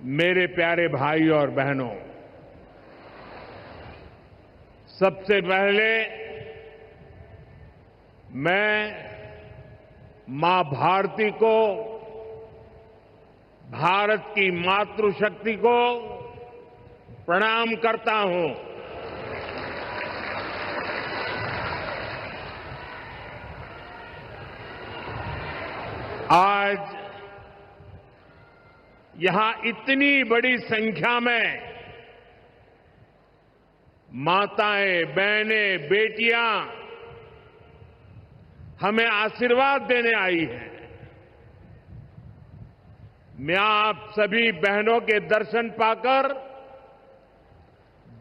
मेरे प्यारे भाई और बहनों, सबसे पहले मैं मां भारती को, भारत की मातृशक्ति को प्रणाम करता हूं। आज यहां इतनी बड़ी संख्या में माताएं, बहनें, बेटियां हमें आशीर्वाद देने आई हैं। मैं आप सभी बहनों के दर्शन पाकर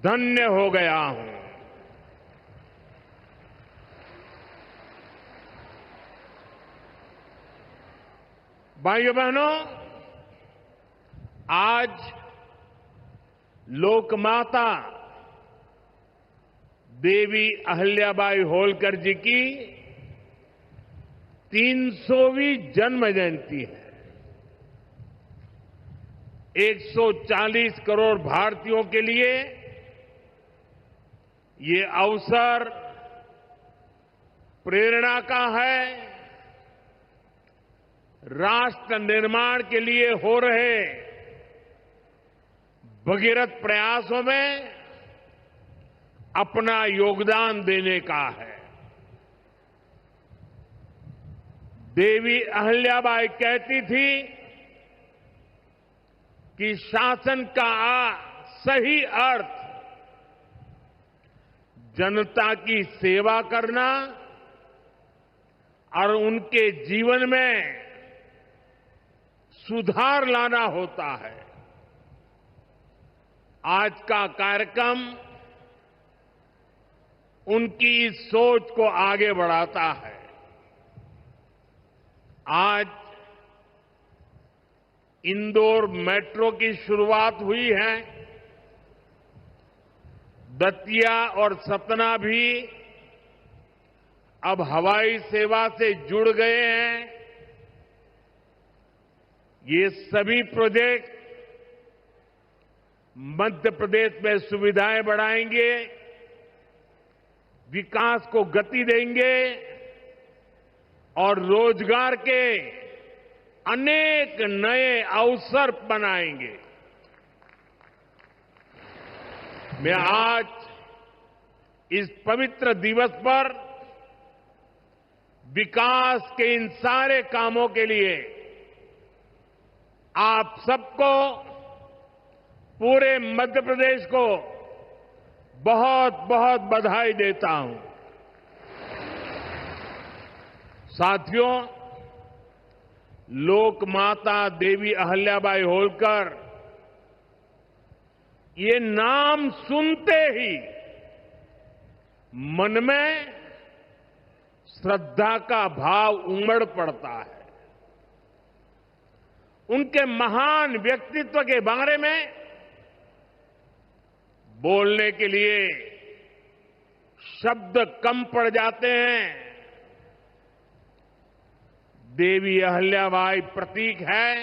धन्य हो गया हूं। भाइयों बहनों, आज लोकमाता देवी अहिल्याबाई होलकर जी की 300वीं जन्म जयंती है। 140 करोड़ भारतीयों के लिए ये अवसर प्रेरणा का है। राष्ट्र निर्माण के लिए हो रहे भगीरथ प्रयासों में अपना योगदान देने का है। देवी अहिल्याबाई कहती थी कि शासन का सही अर्थ जनता की सेवा करना और उनके जीवन में सुधार लाना होता है। आज का कार्यक्रम उनकी इस सोच को आगे बढ़ाता है। आज इंदौर मेट्रो की शुरुआत हुई है। दतिया और सतना भी अब हवाई सेवा से जुड़ गए हैं। ये सभी प्रोजेक्ट मध्य प्रदेश में सुविधाएं बढ़ाएंगे, विकास को गति देंगे और रोजगार के अनेक नए अवसर बनाएंगे। मैं आज इस पवित्र दिवस पर विकास के इन सारे कामों के लिए आप सबको, पूरे मध्य प्रदेश को बहुत बहुत बधाई देता हूं। साथियों, लोकमाता देवी अहिल्याबाई होलकर, ये नाम सुनते ही मन में श्रद्धा का भाव उमड़ पड़ता है। उनके महान व्यक्तित्व के बारे में बोलने के लिए शब्द कम पड़ जाते हैं। देवी अहिल्याबाई प्रतीक है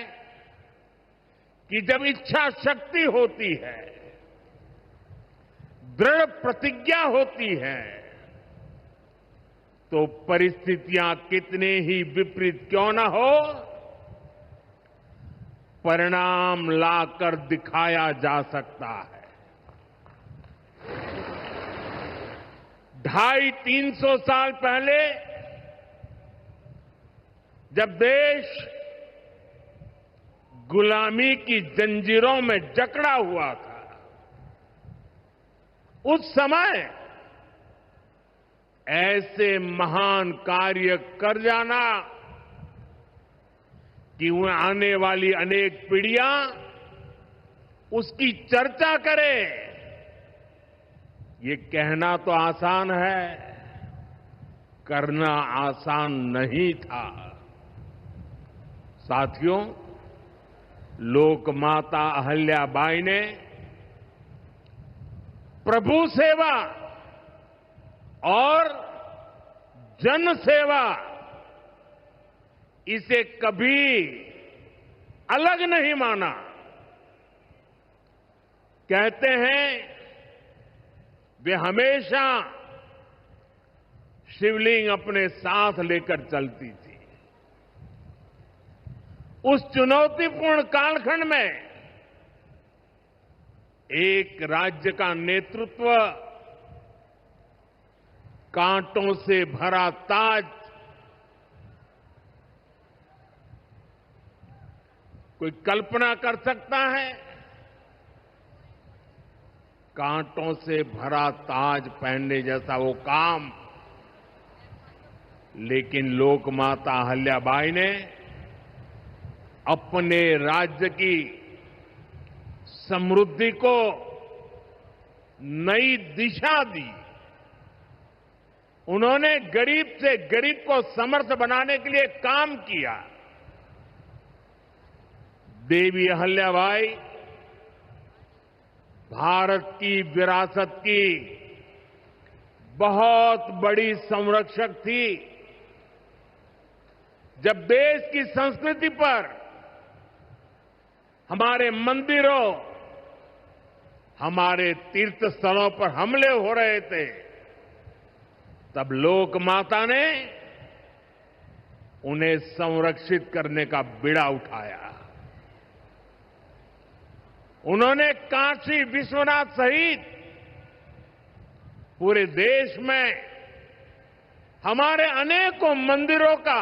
कि जब इच्छा शक्ति होती है, दृढ़ प्रतिज्ञा होती है, तो परिस्थितियां कितने ही विपरीत क्यों न हो, परिणाम लाकर दिखाया जा सकता है। 250-300 साल पहले जब देश गुलामी की जंजीरों में जकड़ा हुआ था, उस समय ऐसे महान कार्य कर जाना कि आने वाली अनेक पीढ़ियां उसकी चर्चा करें, ये कहना तो आसान है, करना आसान नहीं था। साथियों, लोकमाता अहिल्याबाई ने प्रभु सेवा और जन सेवा, इसे कभी अलग नहीं माना। कहते हैं वे हमेशा शिवलिंग अपने साथ लेकर चलती थी। उस चुनौतीपूर्ण कालखंड में एक राज्य का नेतृत्व कांटों से भरा ताज कोई कल्पना कर सकता है? कांटों से भरा ताज पहनने जैसा वो काम, लेकिन लोकमाता अहिल्याबाई ने अपने राज्य की समृद्धि को नई दिशा दी। उन्होंने गरीब से गरीब को समर्थ बनाने के लिए काम किया। देवी अहिल्याबाई भारत की विरासत की बहुत बड़ी संरक्षक थी। जब देश की संस्कृति पर, हमारे मंदिरों, हमारे तीर्थ स्थलों पर हमले हो रहे थे, तब लोक माता ने उन्हें संरक्षित करने का बीड़ा उठाया। उन्होंने काशी विश्वनाथ सहित पूरे देश में हमारे अनेकों मंदिरों का,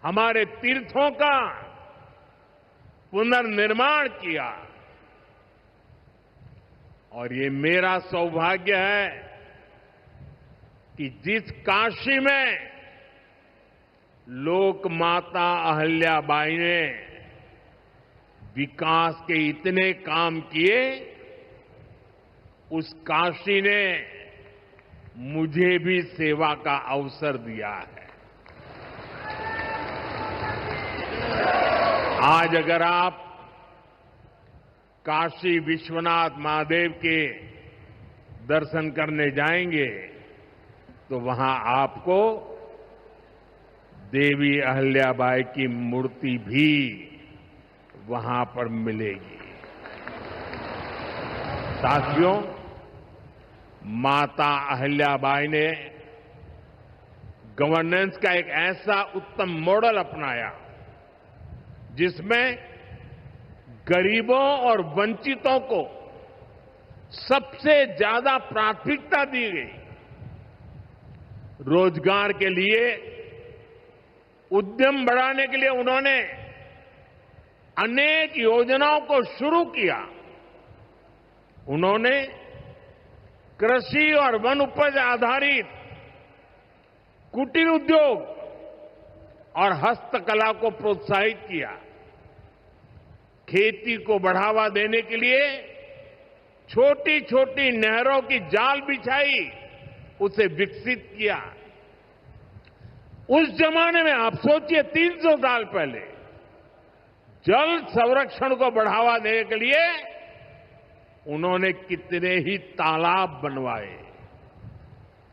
हमारे तीर्थों का पुनर्निर्माण किया। और ये मेरा सौभाग्य है कि जिस काशी में लोक माता अहिल्याबाई ने विकास के इतने काम किए, उस काशी ने मुझे भी सेवा का अवसर दिया है। आज अगर आप काशी विश्वनाथ महादेव के दर्शन करने जाएंगे तो वहां आपको देवी अहिल्याबाई की मूर्ति भी वहां पर मिलेगी। साथियों, माता अहिल्याबाई ने गवर्नेंस का एक ऐसा उत्तम मॉडल अपनाया जिसमें गरीबों और वंचितों को सबसे ज्यादा प्राथमिकता दी गई। रोजगार के लिए, उद्यम बढ़ाने के लिए उन्होंने अनेक योजनाओं को शुरू किया। उन्होंने कृषि और वन उपज आधारित कुटीर उद्योग और हस्तकला को प्रोत्साहित किया। खेती को बढ़ावा देने के लिए छोटी छोटी नहरों की जाल बिछाई, उसे विकसित किया। उस जमाने में आप सोचिए, 300 साल पहले जल संरक्षण को बढ़ावा देने के लिए उन्होंने कितने ही तालाब बनवाए।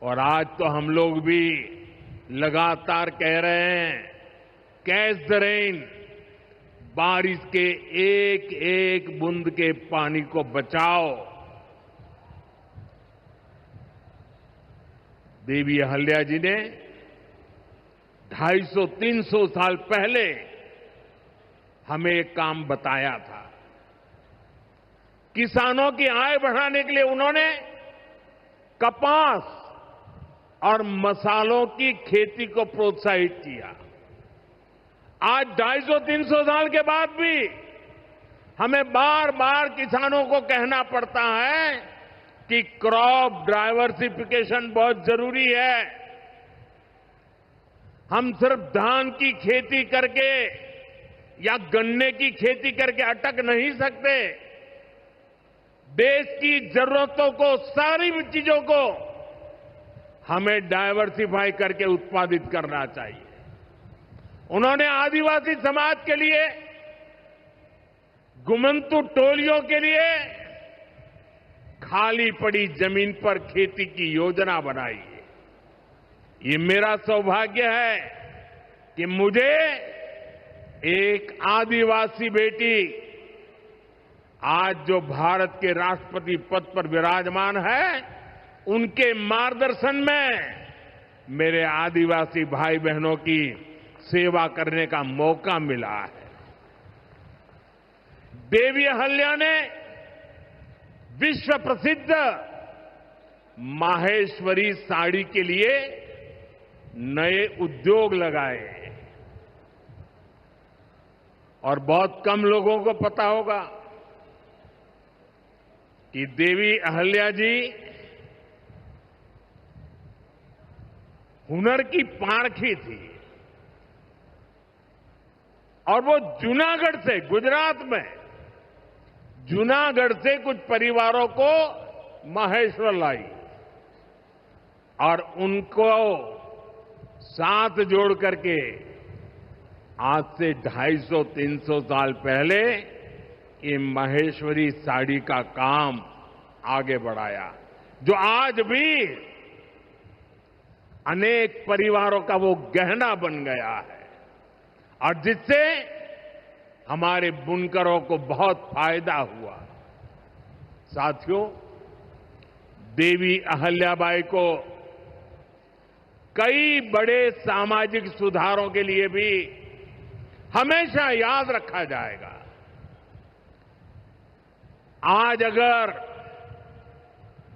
और आज तो हम लोग भी लगातार कह रहे हैं, कैच द रेन, बारिश के एक एक बूंद के पानी को बचाओ। देवी अहिल्या जी ने 250-300 साल पहले हमें एक काम बताया था। किसानों की आय बढ़ाने के लिए उन्होंने कपास और मसालों की खेती को प्रोत्साहित किया। आज 250-300 साल के बाद भी हमें बार बार किसानों को कहना पड़ता है कि क्रॉप डाइवर्सिफिकेशन बहुत जरूरी है। हम सिर्फ धान की खेती करके या गन्ने की खेती करके अटक नहीं सकते। देश की जरूरतों को, सारी चीजों को हमें डाइवर्सिफाई करके उत्पादित करना चाहिए। उन्होंने आदिवासी समाज के लिए, गुमंतु टोलियों के लिए खाली पड़ी जमीन पर खेती की योजना बनाई है। ये मेरा सौभाग्य है कि मुझे एक आदिवासी बेटी आज जो भारत के राष्ट्रपति पद पर विराजमान है, उनके मार्गदर्शन में मेरे आदिवासी भाई बहनों की सेवा करने का मौका मिला है। देवी अहल्या ने विश्व प्रसिद्ध माहेश्वरी साड़ी के लिए नए उद्योग लगाए और बहुत कम लोगों को पता होगा कि देवी अहल्या जी हुनर की पारखी थी और वो जूनागढ़ से, गुजरात में जूनागढ़ से कुछ परिवारों को माहेश्वर लाई और उनको साथ जोड़ करके आज से 250-300 साल पहले ये माहेश्वरी साड़ी का काम आगे बढ़ाया, जो आज भी अनेक परिवारों का वो गहना बन गया है और जिससे हमारे बुनकरों को बहुत फायदा हुआ। साथियों, देवी अहल्याबाई को कई बड़े सामाजिक सुधारों के लिए भी हमेशा याद रखा जाएगा। आज अगर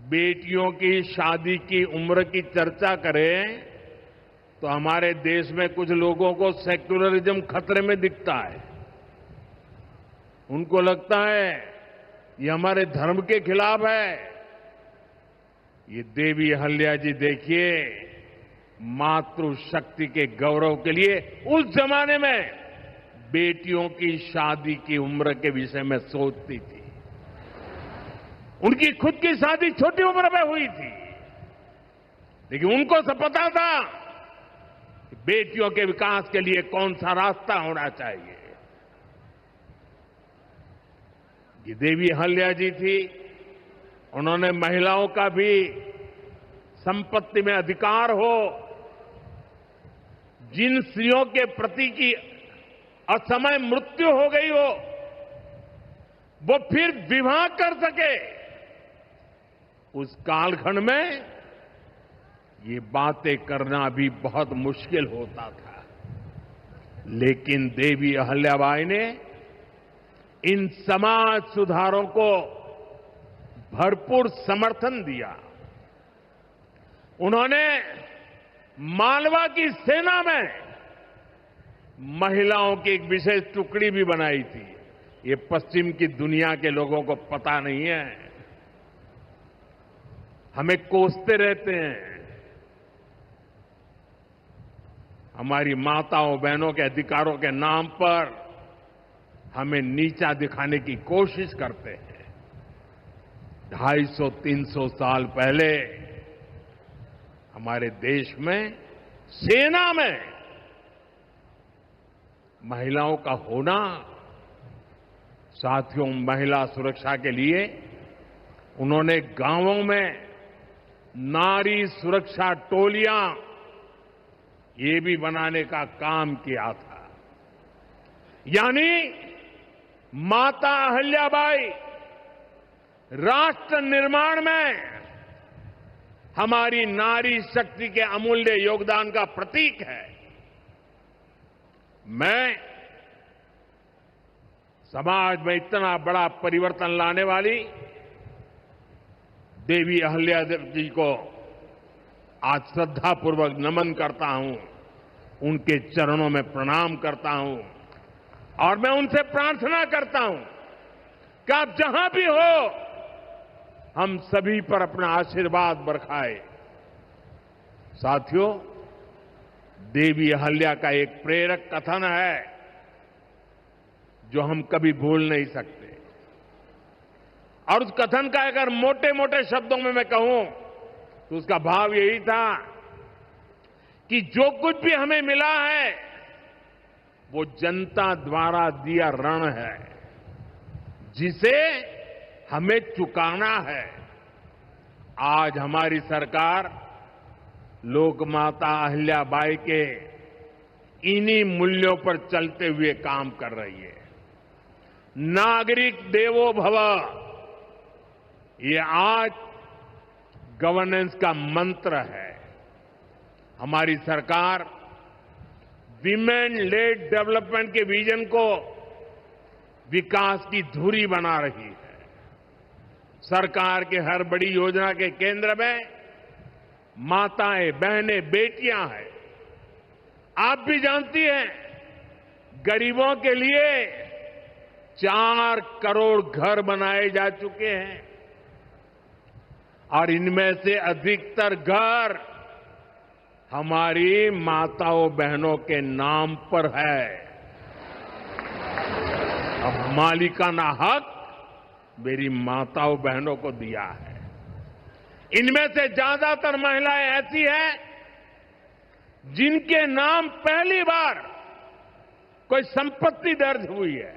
बेटियों की शादी की उम्र की चर्चा करें तो हमारे देश में कुछ लोगों को सेक्युलरिज्म खतरे में दिखता है। उनको लगता है ये हमारे धर्म के खिलाफ है। ये देवी अहल्या जी देखिए, मातृशक्ति के गौरव के लिए उस जमाने में बेटियों की शादी की उम्र के विषय में सोचती थी। उनकी खुद की शादी छोटी उम्र में हुई थी, लेकिन उनको सब पता था कि बेटियों के विकास के लिए कौन सा रास्ता होना चाहिए। ये देवी अहल्या जी थी, उन्होंने महिलाओं का भी संपत्ति में अधिकार हो, जिन स्त्रियों के प्रति की असमय मृत्यु हो गई हो वो फिर विवाह कर सके। उस कालखंड में ये बातें करना भी बहुत मुश्किल होता था, लेकिन देवी अहल्याबाई ने इन समाज सुधारों को भरपूर समर्थन दिया। उन्होंने मालवा की सेना में महिलाओं की एक विशेष टुकड़ी भी बनाई थी। ये पश्चिम की दुनिया के लोगों को पता नहीं है, हमें कोसते रहते हैं। हमारी माताओं बहनों के अधिकारों के नाम पर हमें नीचा दिखाने की कोशिश करते हैं। 250-300 साल पहले हमारे देश में सेना में महिलाओं का होना, साथियों, महिला सुरक्षा के लिए उन्होंने गांवों में नारी सुरक्षा टोलियां ये भी बनाने का काम किया था। यानी माता अहल्याबाई राष्ट्र निर्माण में हमारी नारी शक्ति के अमूल्य योगदान का प्रतीक है। मैं समाज में इतना बड़ा परिवर्तन लाने वाली देवी अहल्या जी को आज श्रद्धापूर्वक नमन करता हूं, उनके चरणों में प्रणाम करता हूं और मैं उनसे प्रार्थना करता हूं कि आप जहां भी हो, हम सभी पर अपना आशीर्वाद बरसाए। साथियों, देवी अहल्या का एक प्रेरक कथन है जो हम कभी भूल नहीं सकते, और उस कथन का अगर मोटे मोटे शब्दों में मैं कहूं तो उसका भाव यही था कि जो कुछ भी हमें मिला है वो जनता द्वारा दिया ऋण है, जिसे हमें चुकाना है। आज हमारी सरकार लोकमाता अहल्याबाई के इन्हीं मूल्यों पर चलते हुए काम कर रही है। नागरिक देवो भव, ये आज गवर्नेंस का मंत्र है। हमारी सरकार विमेन लेड डेवलपमेंट के विजन को विकास की धुरी बना रही है। सरकार के हर बड़ी योजना के केंद्र में माताएं, बहनें, बेटियां हैं। आप भी जानती हैं, गरीबों के लिए 4 करोड़ घर बनाए जा चुके हैं और इनमें से अधिकतर घर हमारी माताओं बहनों के नाम पर है। अब मालिकाना हक मेरी माताओं बहनों को दिया है। इनमें से ज्यादातर महिलाएं ऐसी हैं जिनके नाम पहली बार कोई संपत्ति दर्ज हुई है,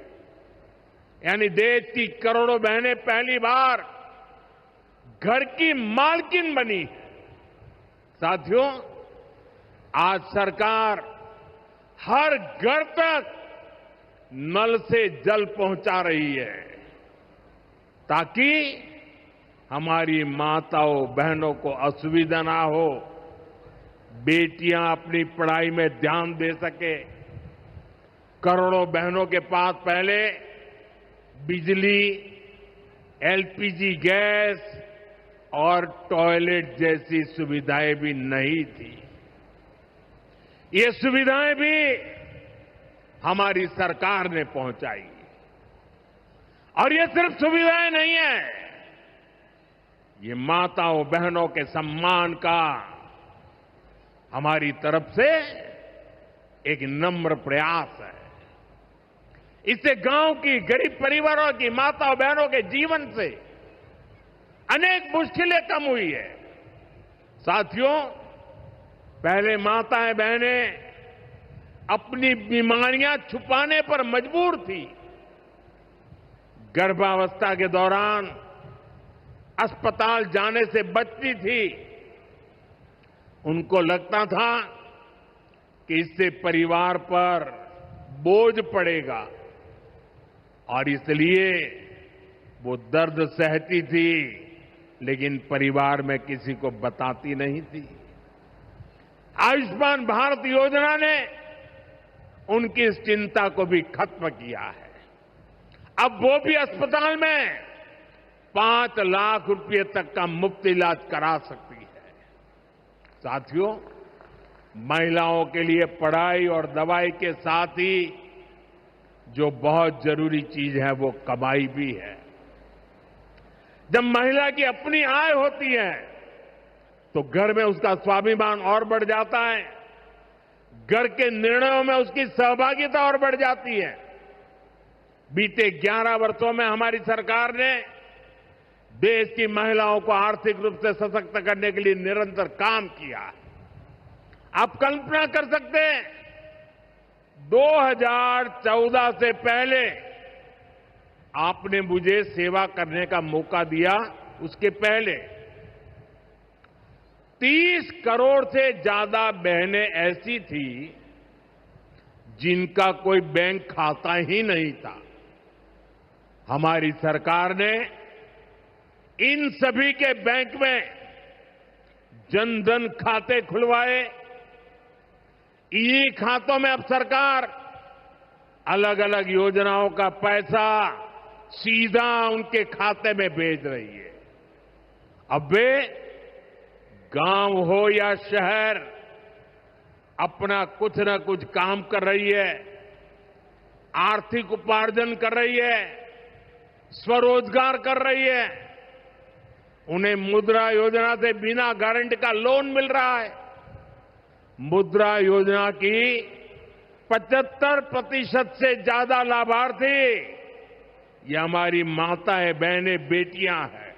यानी देश की करोड़ों बहनें पहली बार घर की मालकिन बनी है। साथियों, आज सरकार हर घर तक नल से जल पहुंचा रही है ताकि हमारी माताओं बहनों को असुविधा ना हो, बेटियां अपनी पढ़ाई में ध्यान दे सके। करोड़ों बहनों के पास पहले बिजली, एलपीजी गैस और टॉयलेट जैसी सुविधाएं भी नहीं थी। ये सुविधाएं भी हमारी सरकार ने पहुंचाई। और ये सिर्फ सुविधाएं नहीं है, ये माताओं बहनों के सम्मान का हमारी तरफ से एक नम्र प्रयास है। इससे गांव की गरीब परिवारों की माताओं बहनों के जीवन से अनेक मुश्किलें कम हुई है। साथियों, पहले माताएं बहनें अपनी बीमारियां छुपाने पर मजबूर थी। गर्भावस्था के दौरान अस्पताल जाने से बचती थी। उनको लगता था कि इससे परिवार पर बोझ पड़ेगा और इसलिए वो दर्द सहती थी, लेकिन परिवार में किसी को बताती नहीं थी। आयुष्मान भारत योजना ने उनकी इस चिंता को भी खत्म किया है। अब वो भी अस्पताल में 5 लाख रुपए तक का मुफ्त इलाज करा सकती है। साथियों, महिलाओं के लिए पढ़ाई और दवाई के साथ ही जो बहुत जरूरी चीज है वो कमाई भी है। जब महिला की अपनी आय होती है तो घर में उसका स्वाभिमान और बढ़ जाता है, घर के निर्णयों में उसकी सहभागिता और बढ़ जाती है। बीते 11 वर्षों में हमारी सरकार ने देश की महिलाओं को आर्थिक रूप से सशक्त करने के लिए निरंतर काम किया है। आप कल्पना कर सकते हैं, 2014 से पहले आपने मुझे सेवा करने का मौका दिया, उसके पहले 30 करोड़ से ज्यादा बहनें ऐसी थी जिनका कोई बैंक खाता ही नहीं था। हमारी सरकार ने इन सभी के बैंक में जनधन खाते खुलवाए। ई खातों में अब सरकार अलग अलग योजनाओं का पैसा सीधा उनके खाते में भेज रही है। अब वे गांव हो या शहर अपना कुछ न कुछ काम कर रही है, आर्थिक उपार्जन कर रही है, स्वरोजगार कर रही है। उन्हें मुद्रा योजना से बिना गारंटी का लोन मिल रहा है। मुद्रा योजना की 75% से ज्यादा लाभार्थी ये हमारी माताएं, बहनें, बेटियां हैं।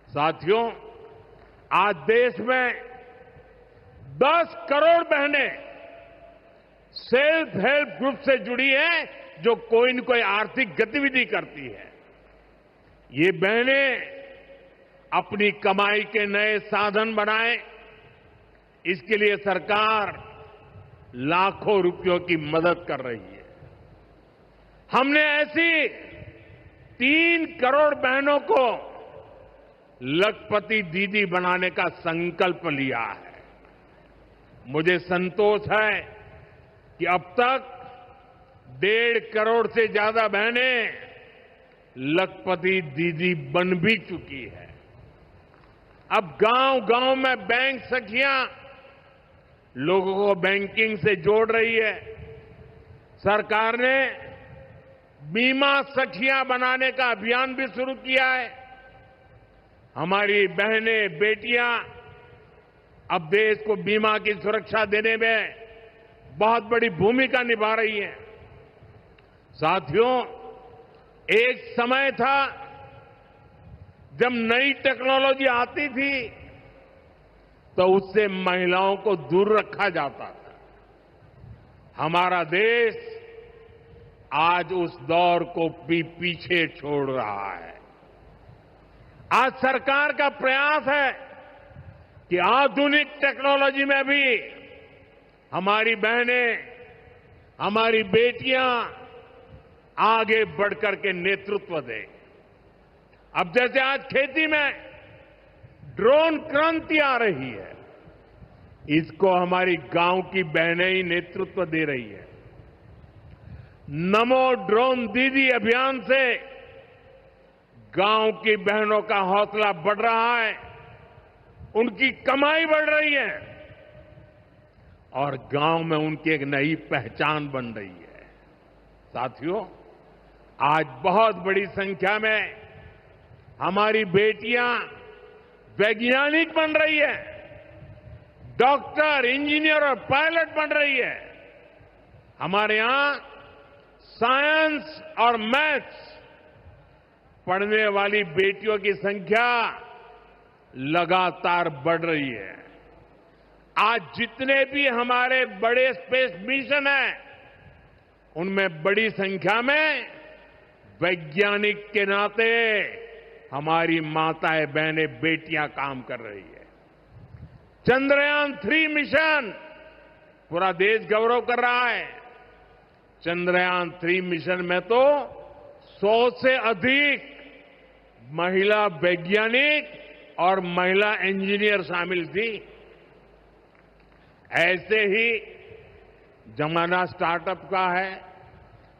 साथियों, आज देश में 10 करोड़ बहनें सेल्फ हेल्प ग्रुप से जुड़ी हैं जो कोई न कोई आर्थिक गतिविधि करती है। ये बहनें अपनी कमाई के नए साधन बनाएं, इसके लिए सरकार लाखों रुपयों की मदद कर रही है। हमने ऐसी 3 करोड़ बहनों को लखपति दीदी बनाने का संकल्प लिया है। मुझे संतोष है कि अब तक 1.5 करोड़ से ज्यादा बहनें लखपति दीदी बन भी चुकी है। अब गांव-गांव में बैंक सखियां लोगों को बैंकिंग से जोड़ रही है। सरकार ने बीमा सखियां बनाने का अभियान भी शुरू किया है। हमारी बहनें, बेटियां अब देश को बीमा की सुरक्षा देने में बहुत बड़ी भूमिका निभा रही हैं। साथियों, एक समय था जब नई टेक्नोलॉजी आती थी तो उससे महिलाओं को दूर रखा जाता था। हमारा देश आज उस दौर को भी पीछे छोड़ रहा है। आज सरकार का प्रयास है कि आधुनिक टेक्नोलॉजी में भी हमारी बहनें, हमारी बेटियां आगे बढ़कर के नेतृत्व दें। अब जैसे आज खेती में ड्रोन क्रांति आ रही है, इसको हमारी गांव की बहनें ही नेतृत्व दे रही है। नमो ड्रोन दीदी अभियान से गांव की बहनों का हौसला बढ़ रहा है, उनकी कमाई बढ़ रही है और गांव में उनकी एक नई पहचान बन रही है। साथियों, आज बहुत बड़ी संख्या में हमारी बेटियां वैज्ञानिक बन रही है, डॉक्टर, इंजीनियर और पायलट बन रही है। हमारे यहां साइंस और मैथ्स पढ़ने वाली बेटियों की संख्या लगातार बढ़ रही है। आज जितने भी हमारे बड़े स्पेस मिशन हैं, उनमें बड़ी संख्या में वैज्ञानिक के नाते हमारी माताएं, बहनें, बेटियां काम कर रही है। चंद्रयान 3 मिशन पूरा देश गौरव कर रहा है। चंद्रयान 3 मिशन में तो 100 से अधिक महिला वैज्ञानिक और महिला इंजीनियर शामिल थी। ऐसे ही जमाना स्टार्टअप का है।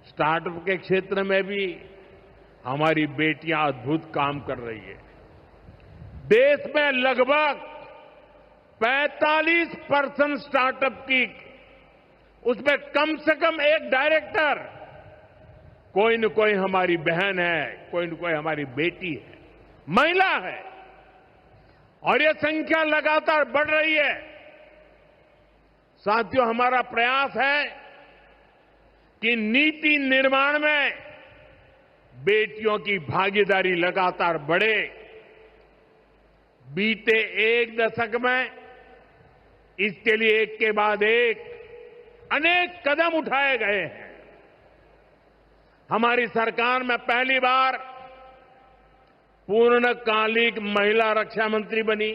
स्टार्टअप के क्षेत्र में भी हमारी बेटियां अद्भुत काम कर रही है। देश में लगभग 45% स्टार्टअप की, उसमें कम से कम एक डायरेक्टर कोई न कोई हमारी बहन है, कोई न कोई हमारी बेटी है, महिला है और यह संख्या लगातार बढ़ रही है। साथियों, हमारा प्रयास है कि नीति निर्माण में बेटियों की भागीदारी लगातार बढ़े। बीते 1 दशक में इसके लिए एक के बाद एक अनेक कदम उठाए गए हैं। हमारी सरकार में पहली बार पूर्णकालिक महिला रक्षा मंत्री बनी।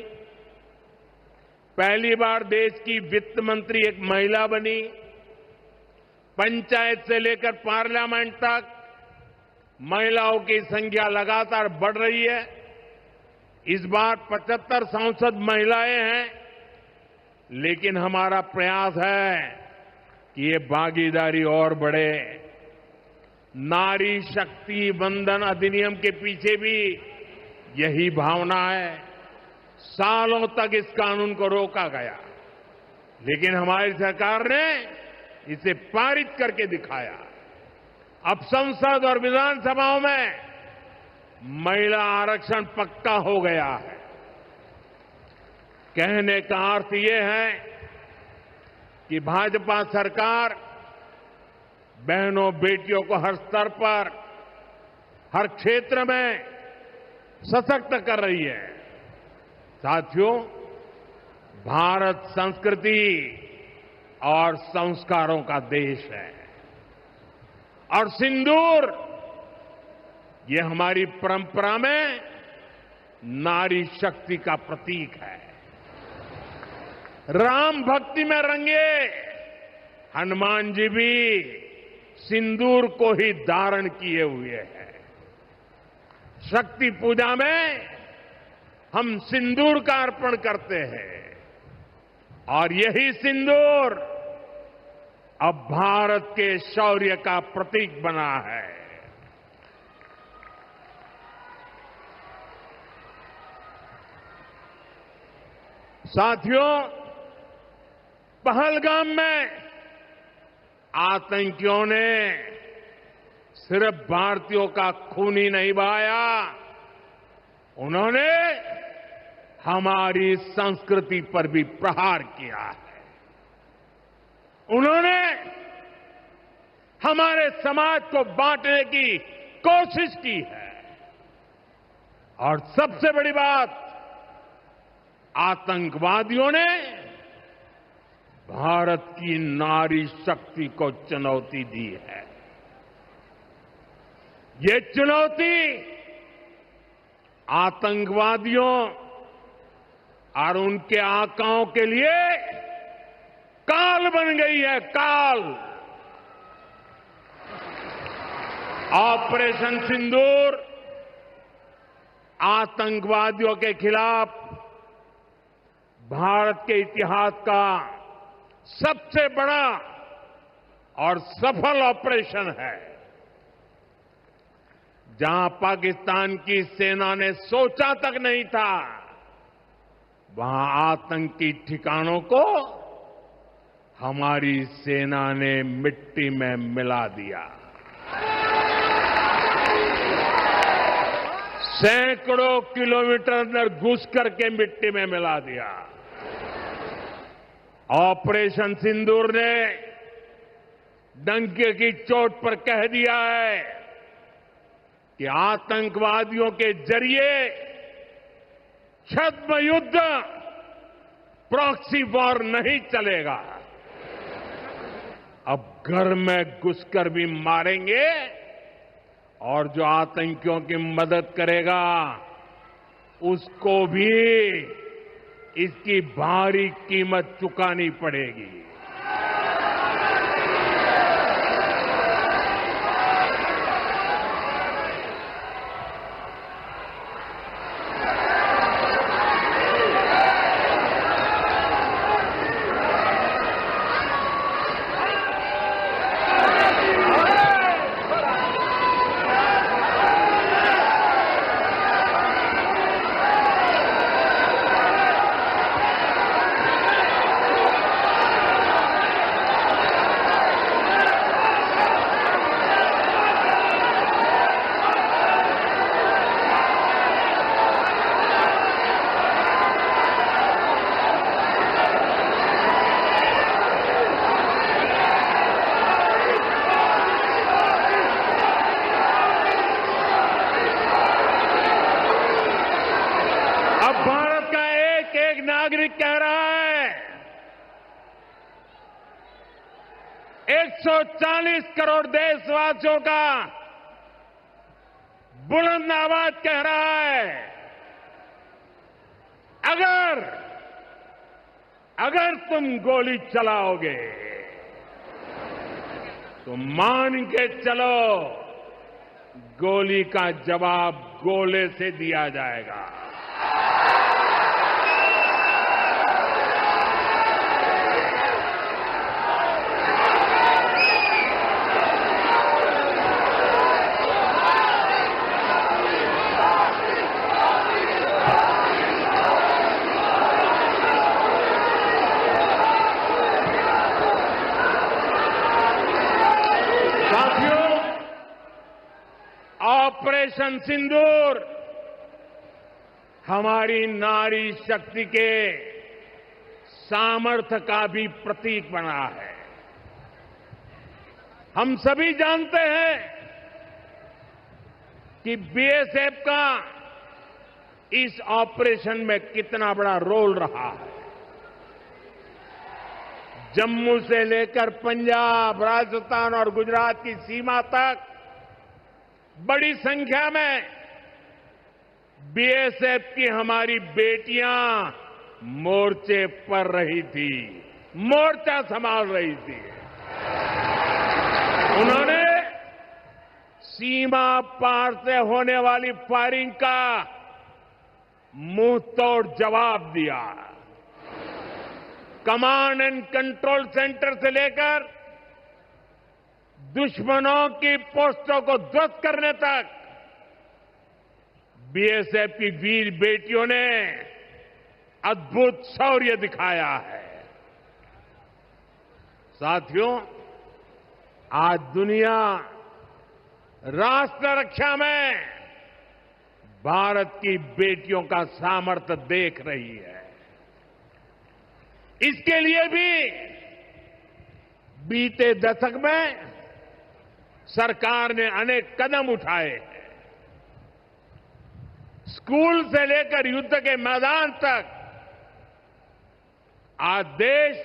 पहली बार देश की वित्त मंत्री एक महिला बनी। पंचायत से लेकर पार्लियामेंट तक महिलाओं की संख्या लगातार बढ़ रही है। इस बार 75 सांसद महिलाएं हैं, लेकिन हमारा प्रयास है कि ये भागीदारी और बढ़े। नारी शक्ति वंदन अधिनियम के पीछे भी यही भावना है। सालों तक इस कानून को रोका गया, लेकिन हमारी सरकार ने इसे पारित करके दिखाया। अब संसद और विधानसभाओं में महिला आरक्षण पक्का हो गया है। कहने का अर्थ ये है कि भाजपा सरकार बहनों, बेटियों को हर स्तर पर, हर क्षेत्र में सशक्त कर रही है। साथियों, भारत संस्कृति और संस्कारों का देश है और सिंदूर ये हमारी परंपरा में नारी शक्ति का प्रतीक है। राम भक्ति में रंगे हनुमान जी भी सिंदूर को ही धारण किए हुए हैं। शक्ति पूजा में हम सिंदूर का अर्पण करते हैं और यही सिंदूर अब भारत के शौर्य का प्रतीक बना है। साथियों, पहलगाम में आतंकियों ने सिर्फ भारतीयों का खून ही नहीं बहाया, उन्होंने हमारी संस्कृति पर भी प्रहार किया है। उन्होंने हमारे समाज को बांटने की कोशिश की है और सबसे बड़ी बात, आतंकवादियों ने भारत की नारी शक्ति को चुनौती दी है। ये चुनौती आतंकवादियों और उनके आकाओं के लिए काल बन गई है, काल। ऑपरेशन सिंदूर आतंकवादियों के खिलाफ भारत के इतिहास का सबसे बड़ा और सफल ऑपरेशन है। जहां पाकिस्तान की सेना ने सोचा तक नहीं था, वहां आतंकी ठिकानों को हमारी सेना ने मिट्टी में मिला दिया। सैकड़ों किलोमीटर अंदर घुस करके मिट्टी में मिला दिया। ऑपरेशन सिंदूर ने डंके की चोट पर कह दिया है कि आतंकवादियों के जरिए छद्म युद्ध, प्रॉक्सी वॉर नहीं चलेगा। अब घर में घुसकर भी मारेंगे और जो आतंकियों की मदद करेगा उसको भी इसकी भारी कीमत चुकानी पड़ेगी। नागरिक कह रहा है, 140 करोड़ देशवासियों का बुलंद आवाज कह रहा है, अगर तुम गोली चलाओगे तो मान के चलो गोली का जवाब गोले से दिया जाएगा। ऑपरेशन सिंदूर हमारी नारी शक्ति के सामर्थ्य का भी प्रतीक बना है। हम सभी जानते हैं कि बीएसएफ का इस ऑपरेशन में कितना बड़ा रोल रहा है। जम्मू से लेकर पंजाब, राजस्थान और गुजरात की सीमा तक बड़ी संख्या में बीएसएफ की हमारी बेटियां मोर्चे पर रही थी, मोर्चा संभाल रही थी। उन्होंने सीमा पार से होने वाली फायरिंग का मुंह तोड़ जवाब दिया। कमांड एंड कंट्रोल सेंटर से लेकर दुश्मनों की पोस्टों को ध्वस्त करने तक बीएसएफ की वीर बेटियों ने अद्भुत शौर्य दिखाया है। साथियों, आज दुनिया राष्ट्र रक्षा में भारत की बेटियों का सामर्थ्य देख रही है। इसके लिए भी बीते दशक में सरकार ने अनेक कदम उठाए हैं। स्कूल से लेकर युद्ध के मैदान तक आज देश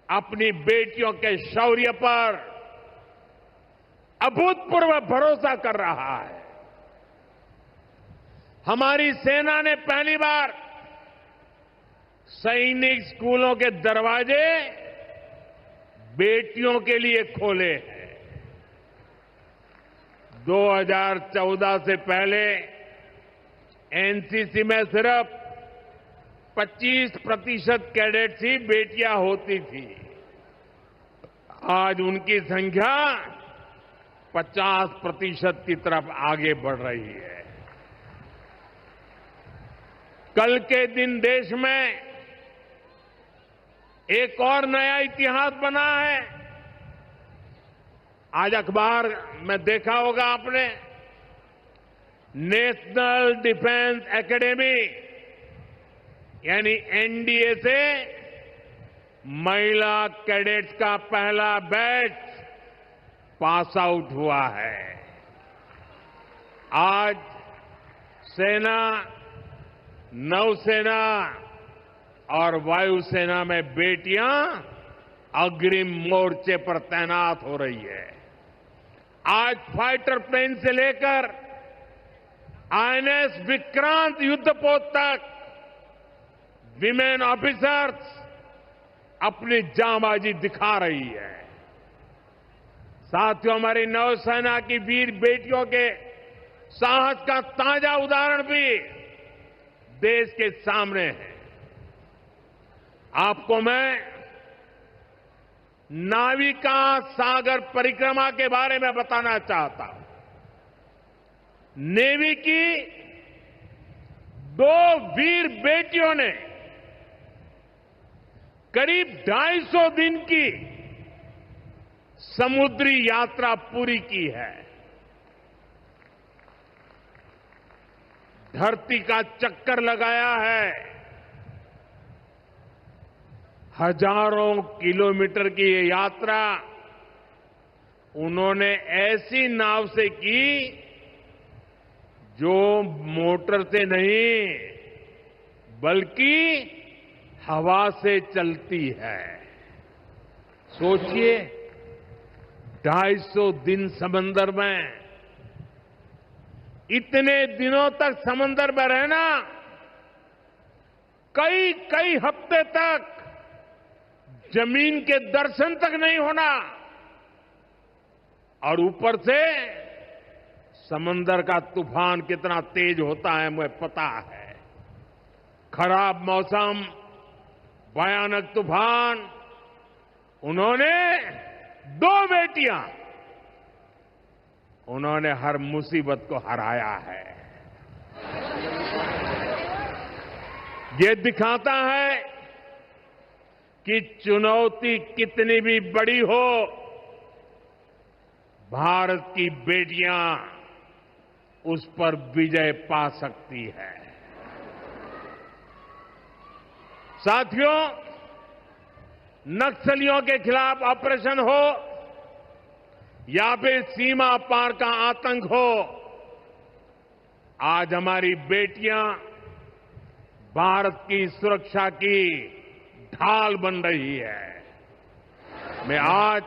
अपनी बेटियों के शौर्य पर अभूतपूर्व भरोसा कर रहा है। हमारी सेना ने पहली बार सैनिक स्कूलों के दरवाजे बेटियों के लिए खोले हैं। 2014 से पहले एनसीसी में सिर्फ 25% कैडेट्स ही बेटियां होती थी। आज उनकी संख्या 50% की तरफ आगे बढ़ रही है। कल के दिन देश में एक और नया इतिहास बना है। आज अखबार में देखा होगा आपने, नेशनल डिफेंस एकेडमी यानी एनडीए से महिला कैडेट्स का पहला बैच पास आउट हुआ है। आज सेना, नौसेना और वायुसेना में बेटियां अग्रिम मोर्चे पर तैनात हो रही है। आज फाइटर प्लेन से लेकर आईएनएस विक्रांत युद्धपोत तक विमेन ऑफिसर्स अपनी जांबाजी दिखा रही है। साथियों, हमारी नौसेना की वीर बेटियों के साहस का ताजा उदाहरण भी देश के सामने है। आपको मैं नाविका सागर परिक्रमा के बारे में बताना चाहता हूं। नेवी की 2 वीर बेटियों ने करीब 250 दिन की समुद्री यात्रा पूरी की है। धरती का चक्कर लगाया है। हजारों किलोमीटर की ये यात्रा उन्होंने ऐसी नाव से की जो मोटर से नहीं बल्कि हवा से चलती है। सोचिए, 250 दिन समंदर में, इतने दिनों तक समंदर में रहना, कई कई हफ्ते तक जमीन के दर्शन तक नहीं होना, और ऊपर से समंदर का तूफान कितना तेज होता है मुझे पता है। खराब मौसम, भयानक तूफान, उन्होंने 2 बेटियां, उन्होंने हर मुसीबत को हराया है। ये दिखाता है कि चुनौती कितनी भी बड़ी हो, भारत की बेटियां उस पर विजय पा सकती है। साथियों, नक्सलियों के खिलाफ ऑपरेशन हो या फिर सीमा पार का आतंक हो, आज हमारी बेटियां भारत की सुरक्षा की ढाल बन रही है। मैं आज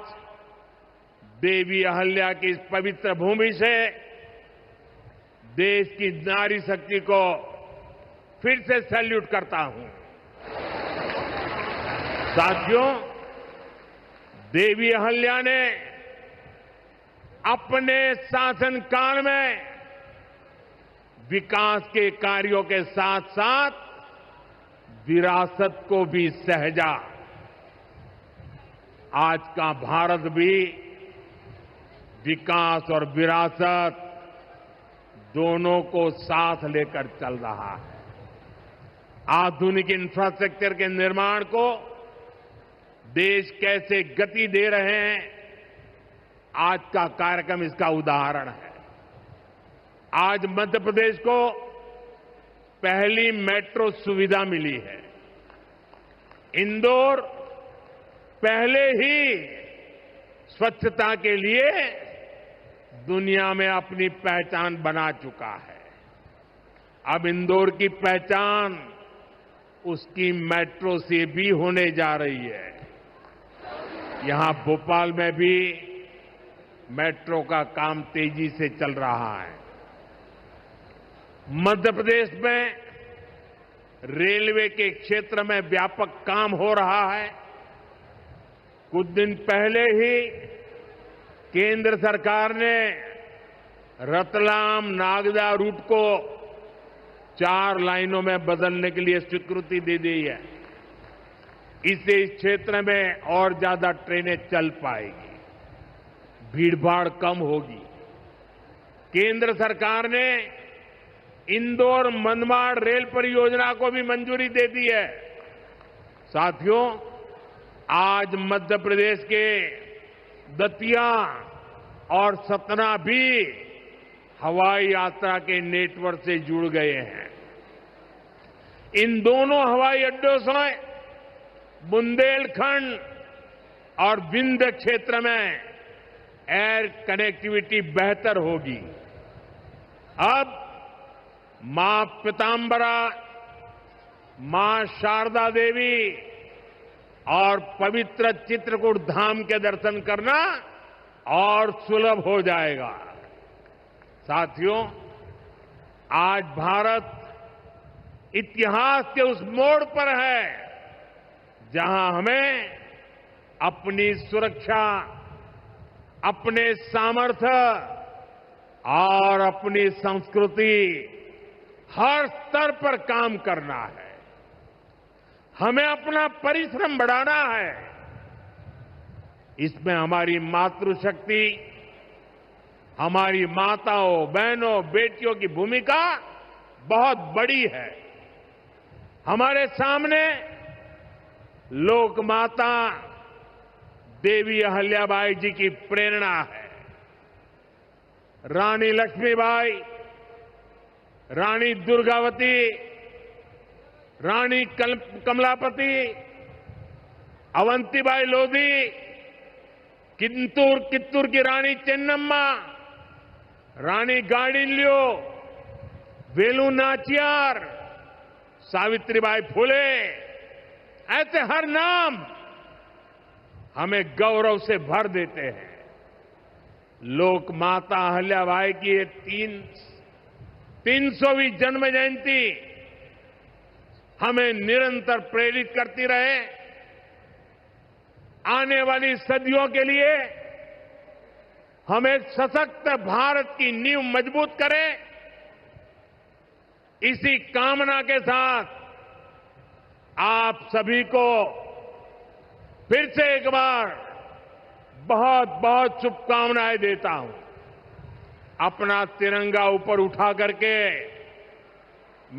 देवी अहल्या की इस पवित्र भूमि से देश की नारी शक्ति को फिर से सैल्यूट करता हूं। साथियों, देवी अहल्या ने अपने शासनकाल में विकास के कार्यों के साथ साथ विरासत को भी सहेजा। आज का भारत भी विकास और विरासत दोनों को साथ लेकर चल रहा है। आधुनिक इंफ्रास्ट्रक्चर के निर्माण को देश कैसे गति दे रहे हैं, आज का कार्यक्रम इसका उदाहरण है। आज मध्य प्रदेश को पहली मेट्रो सुविधा मिली है। इंदौर पहले ही स्वच्छता के लिए दुनिया में अपनी पहचान बना चुका है। अब इंदौर की पहचान उसकी मेट्रो से भी होने जा रही है। यहां भोपाल में भी मेट्रो का काम तेजी से चल रहा है। मध्य प्रदेश में रेलवे के क्षेत्र में व्यापक काम हो रहा है। कुछ दिन पहले ही केंद्र सरकार ने रतलाम नागदा रूट को 4 लाइनों में बदलने के लिए स्वीकृति दे दी है। इससे इस क्षेत्र में और ज्यादा ट्रेनें चल पाएगी, भीड़भाड़ कम होगी। केंद्र सरकार ने इंदौर मनमाड़ रेल परियोजना को भी मंजूरी दे दी है। साथियों, आज मध्य प्रदेश के दतिया और सतना भी हवाई यात्रा के नेटवर्क से जुड़ गए हैं। इन दोनों हवाई अड्डों से बुंदेलखंड और विंध्य क्षेत्र में एयर कनेक्टिविटी बेहतर होगी। अब मां पीतांबरा, मां शारदा देवी और पवित्र चित्रकूट धाम के दर्शन करना और सुलभ हो जाएगा। साथियों, आज भारत इतिहास के उस मोड़ पर है जहां हमें अपनी सुरक्षा, अपने सामर्थ्य और अपनी संस्कृति हर स्तर पर काम करना है। हमें अपना परिश्रम बढ़ाना है। इसमें हमारी मातृशक्ति, हमारी माताओं, बहनों, बेटियों की भूमिका बहुत बड़ी है। हमारे सामने लोकमाता देवी अहल्याबाई जी की प्रेरणा है। रानी लक्ष्मीबाई, रानी दुर्गावती, रानी कमलापति, अवंतीबाई लोधी, कित्तूर की रानी चेन्नम्मा, रानी गाडिल्यो, वेलु नाचियार, सावित्रीबाई फुले, ऐसे हर नाम हमें गौरव से भर देते हैं। लोक माता अहल्याबाई की ये 300वीं जन्म जयंती हमें निरंतर प्रेरित करती रहे। आने वाली सदियों के लिए हमें सशक्त भारत की नींव मजबूत करें। इसी कामना के साथ आप सभी को फिर से एक बार बहुत बहुत शुभकामनाएं देता हूं। अपना तिरंगा ऊपर उठा करके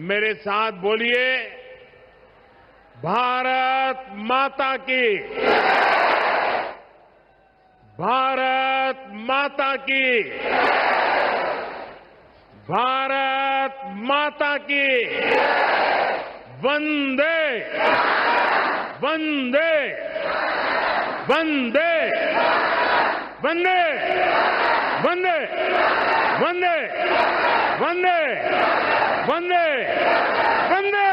मेरे साथ बोलिए, भारत माता की, भारत माता की, भारत माता की, वंदे वंदे वंदे वंदे वंदे वंदे वंदे वंदे वंदे